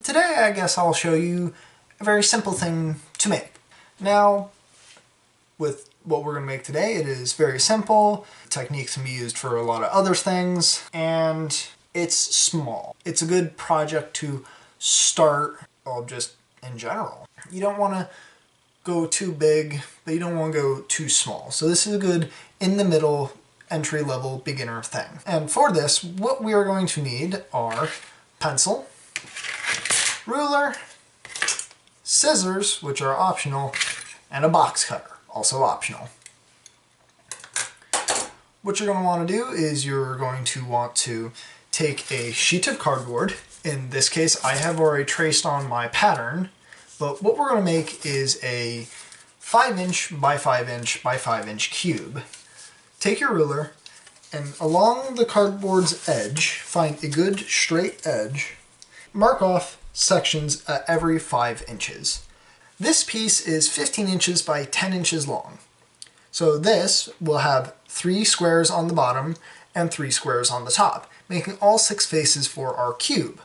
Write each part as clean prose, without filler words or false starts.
Today I guess I'll show you a very simple thing to make. Now, with what we're going to make today, it is very simple. Techniques can be used for a lot of other things, and it's small. It's a good project to start, well, just in general. You don't want to go too big, but you don't want to go too small. So this is a good in-the-middle, entry-level beginner thing. And for this, what we are going to need are pencil, ruler, scissors, which are optional, and a box cutter, also optional. What you're going to want to do is you're going to want to take a sheet of cardboard. In this case, I have already traced on my pattern, but what we're going to make is a 5" by 5" by 5" cube. Take your ruler, and along the cardboard's edge, find a good straight edge. Mark off sections at every 5 inches. This piece is 15 inches by 10 inches long. So this will have 3 squares on the bottom and 3 squares on the top, making all 6 faces for our cube,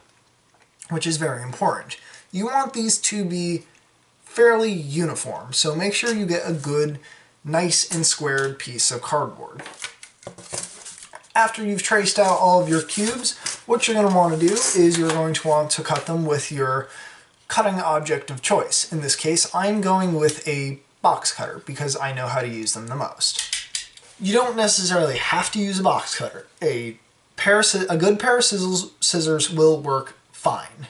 which is very important. You want these to be fairly uniform, so make sure you get a good, nice and squared piece of cardboard. After you've traced out all of your cubes, what you're going to want to do is you're going to want to cut them with your cutting object of choice. In this case, I'm going with a box cutter because I know how to use them the most. You don't necessarily have to use a box cutter. A good pair of scissors will work fine.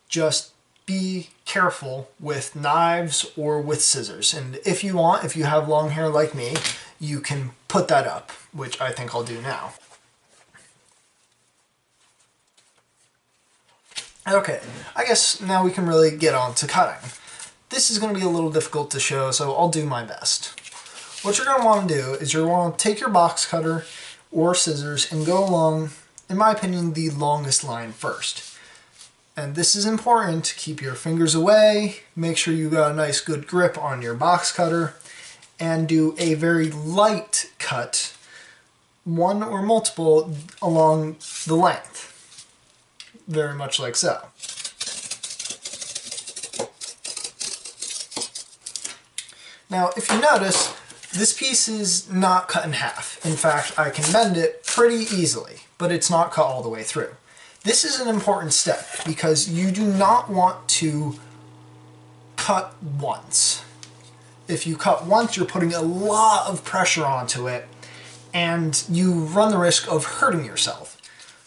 Just be careful with knives or with scissors. And if you want, if you have long hair like me, you can put that up, which I think I'll do now. Okay, I guess now we can really get on to cutting. This is going to be a little difficult to show, so I'll do my best. What you're going to want to do is you're going to take your box cutter or scissors and go along, in my opinion, the longest line first. And this is important to keep your fingers away, make sure you got a nice good grip on your box cutter, and do a very light cut, one or multiple along the length. Very much like so. Now, if you notice, this piece is not cut in half. In fact, I can bend it pretty easily, but it's not cut all the way through. This is an important step because you do not want to cut once. If you cut once, you're putting a lot of pressure onto it, and you run the risk of hurting yourself.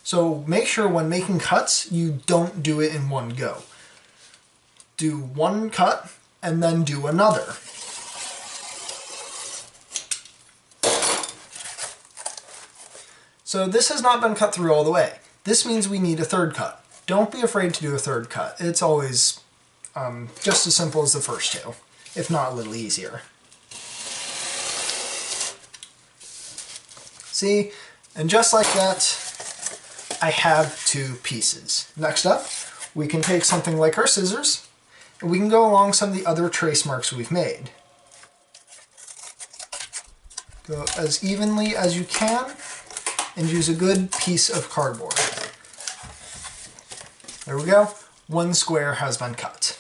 So make sure when making cuts, you don't do it in one go. Do one cut, and then do another. So this has not been cut through all the way. This means we need a third cut. Don't be afraid to do a third cut. It's always just as simple as the first two, if not a little easier. See? And just like that, I have 2 pieces. Next up, we can take something like our scissors, and we can go along some of the other trace marks we've made. Go as evenly as you can, and use a good piece of cardboard. There we go. 1 square has been cut.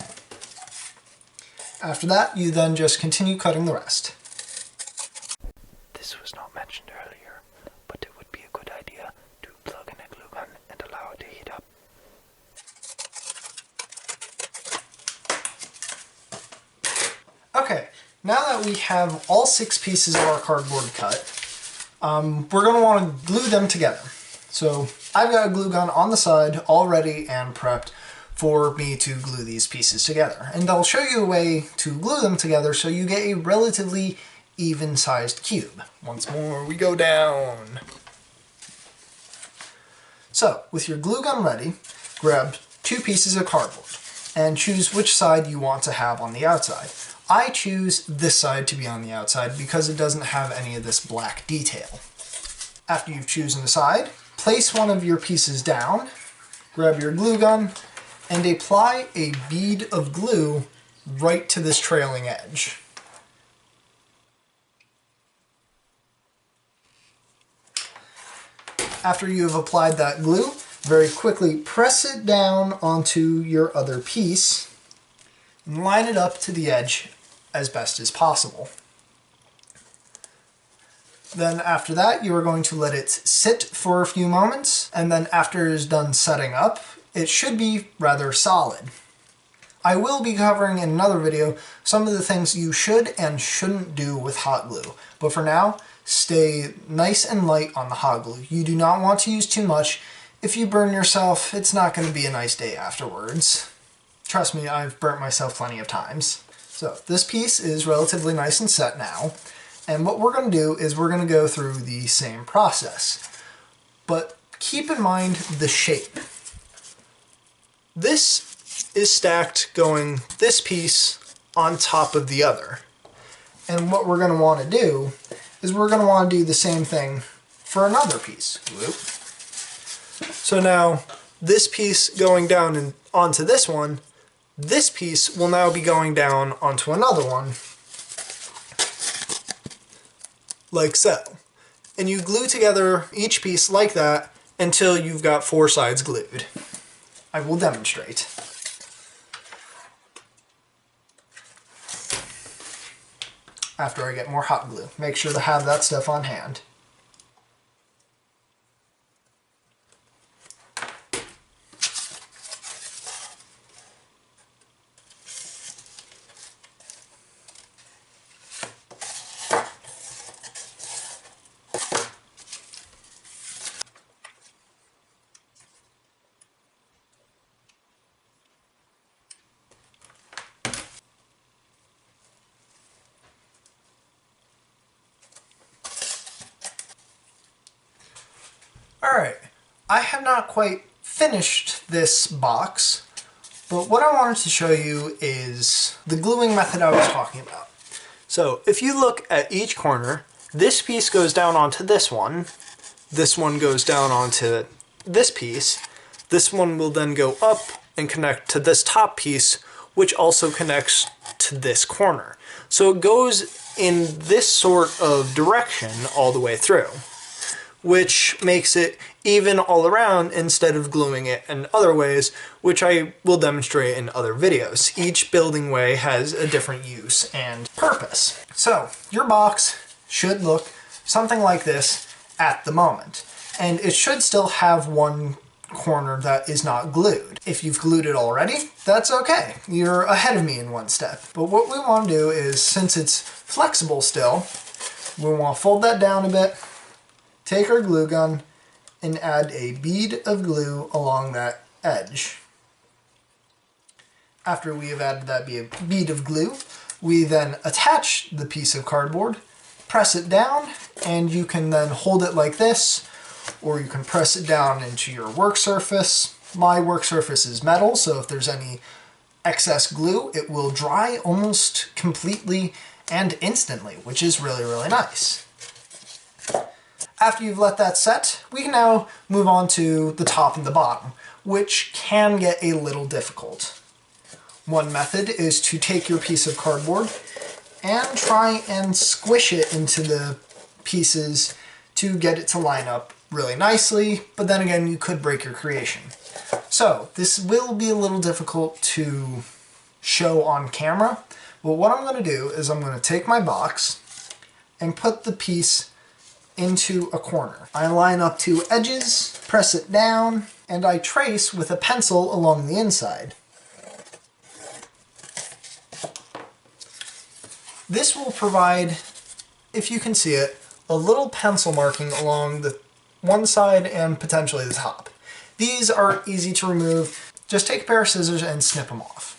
After that, you then just continue cutting the rest. This was not mentioned earlier, but it would be a good idea to plug in a glue gun and allow it to heat up. Okay, now that we have all 6 pieces of our cardboard cut, we're going to want to glue them together. So I've got a glue gun on the side all ready and prepped for me to glue these pieces together. And I'll show you a way to glue them together so you get a relatively even-sized cube. Once more, we go down. So, with your glue gun ready, grab 2 pieces of cardboard and choose which side you want to have on the outside. I choose this side to be on the outside because it doesn't have any of this black detail. After you've chosen a side, place one of your pieces down, grab your glue gun, and apply a bead of glue right to this trailing edge. After you have applied that glue, very quickly press it down onto your other piece and line it up to the edge as best as possible. Then after that, you are going to let it sit for a few moments, and then after it is done setting up, it should be rather solid. I will be covering in another video some of the things you should and shouldn't do with hot glue, but for now, stay nice and light on the hot glue. You do not want to use too much. If you burn yourself, it's not going to be a nice day afterwards. Trust me, I've burnt myself plenty of times. So this piece is relatively nice and set now. And what we're going to do is we're going to go through the same process. But keep in mind the shape. This is stacked going this piece on top of the other. And what we're going to want to do is we're going to want to do the same thing for another piece. Whoop. So now this piece going down and onto this one, this piece will now be going down onto another one, like so. And you glue together each piece like that until you've got 4 sides glued. I will demonstrate. After I get more hot glue. Make sure to have that stuff on hand. Alright, I have not quite finished this box, but what I wanted to show you is the gluing method I was talking about. So if you look at each corner, this piece goes down onto this one goes down onto this piece, this one will then go up and connect to this top piece, which also connects to this corner. So it goes in this sort of direction all the way through, which makes it even all around instead of gluing it in other ways, which I will demonstrate in other videos. Each building way has a different use and purpose. So your box should look something like this at the moment, and it should still have one corner that is not glued. If you've glued it already, that's okay. You're ahead of me in one step. But what we want to do is, since it's flexible still, we want to fold that down a bit, take our glue gun, and add a bead of glue along that edge. After we have added that bead of glue, we then attach the piece of cardboard, press it down, and you can then hold it like this, or you can press it down into your work surface. My work surface is metal, so if there's any excess glue, it will dry almost completely and instantly, which is really, really nice. After you've let that set, we can now move on to the top and the bottom, which can get a little difficult. One method is to take your piece of cardboard and try and squish it into the pieces to get it to line up really nicely, but then again, you could break your creation. So this will be a little difficult to show on camera, but what I'm going to do is I'm going to take my box and put the piece into a corner. I line up 2 edges, press it down, and I trace with a pencil along the inside. This will provide, if you can see it, a little pencil marking along the one side and potentially the top. These are easy to remove. Just take a pair of scissors and snip them off.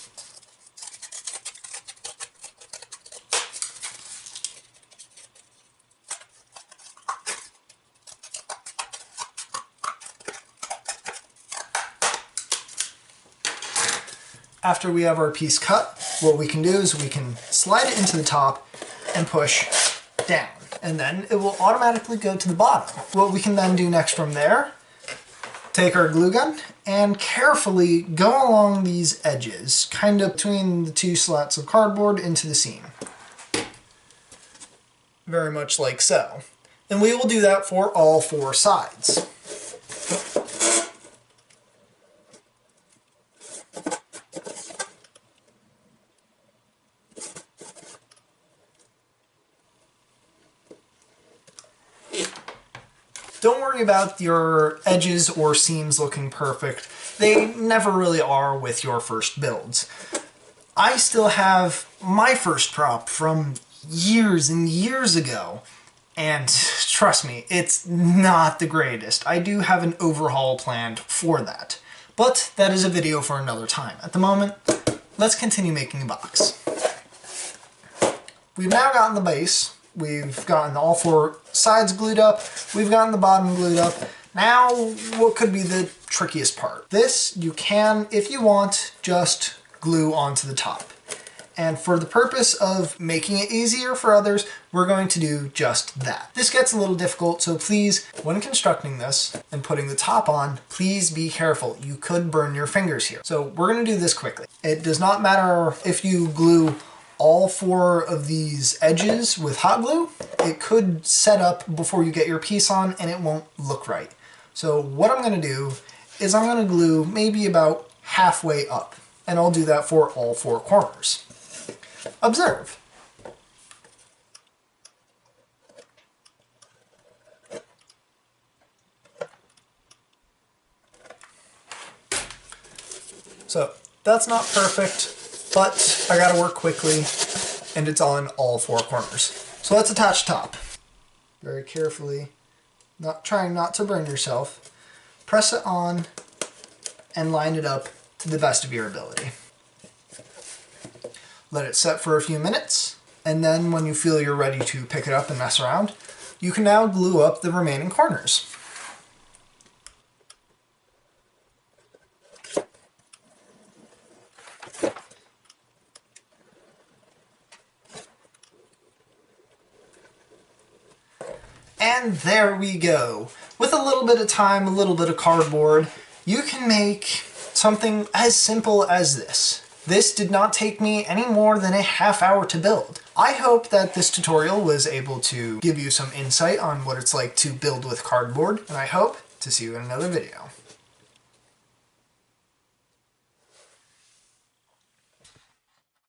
After we have our piece cut, what we can do is we can slide it into the top and push down, and then it will automatically go to the bottom. What we can then do next from there, take our glue gun and carefully go along these edges, kind of between the 2 slats of cardboard into the seam. Very much like so. And we will do that for all 4 sides. Don't worry about your edges or seams looking perfect. They never really are with your first builds. I still have my first prop from years and years ago, and trust me, it's not the greatest. I do have an overhaul planned for that, but that is a video for another time. At the moment, let's continue making a box. We've now gotten the base, we've gotten all 4 sides glued up, we've gotten the bottom glued up. Now, what could be the trickiest part? This, you can, if you want, just glue onto the top. And for the purpose of making it easier for others, we're going to do just that. This gets a little difficult, so please, when constructing this and putting the top on, please be careful. You could burn your fingers here. So we're going to do this quickly. It does not matter if you glue all 4 of these edges with hot glue. It could set up before you get your piece on and it won't look right. So what I'm going to do is I'm going to glue maybe about halfway up, and I'll do that for all 4 corners. Observe. So that's not perfect, but I gotta work quickly, and it's on all 4 corners. So let's attach top. Very carefully, trying not to burn yourself. Press it on and line it up to the best of your ability. Let it set for a few minutes, and then when you feel you're ready to pick it up and mess around, you can now glue up the remaining corners. And there we go. With a little bit of time, a little bit of cardboard, you can make something as simple as this. This did not take me any more than a half hour to build. I hope that this tutorial was able to give you some insight on what it's like to build with cardboard, and I hope to see you in another video.